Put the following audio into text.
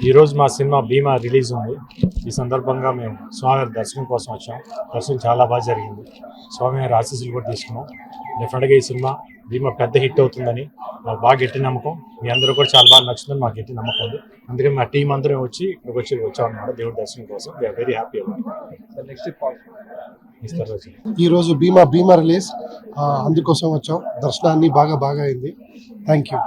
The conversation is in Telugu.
ఈరోజు మా సినిమా భీమా రిలీజ్ ఉంది. ఈ సందర్భంగా మేము స్వామివారి దర్శనం కోసం వచ్చాం. దర్శనం చాలా బాగా జరిగింది. స్వామివారి ఆశీస్సులు కూడా తీసుకున్నాం. డెఫినెట్గా ఈ సినిమా భీమా పెద్ద హిట్ అవుతుందని మాకు బాగా గట్టి నమ్మకం. మీ అందరూ కూడా చాలా బాగా నచ్చుతుందని మాకు గట్టి నమ్మకం ఉంది. అందుకని మా టీం అందరం ఇక్కడికి వచ్చామన్నమాట దేవుడి దర్శనం కోసం. We're very happy. ఈరోజు భీమా రిలీజ్ అందుకోసం వచ్చాం. దర్శనాన్ని బాగా అయింది. Thank you.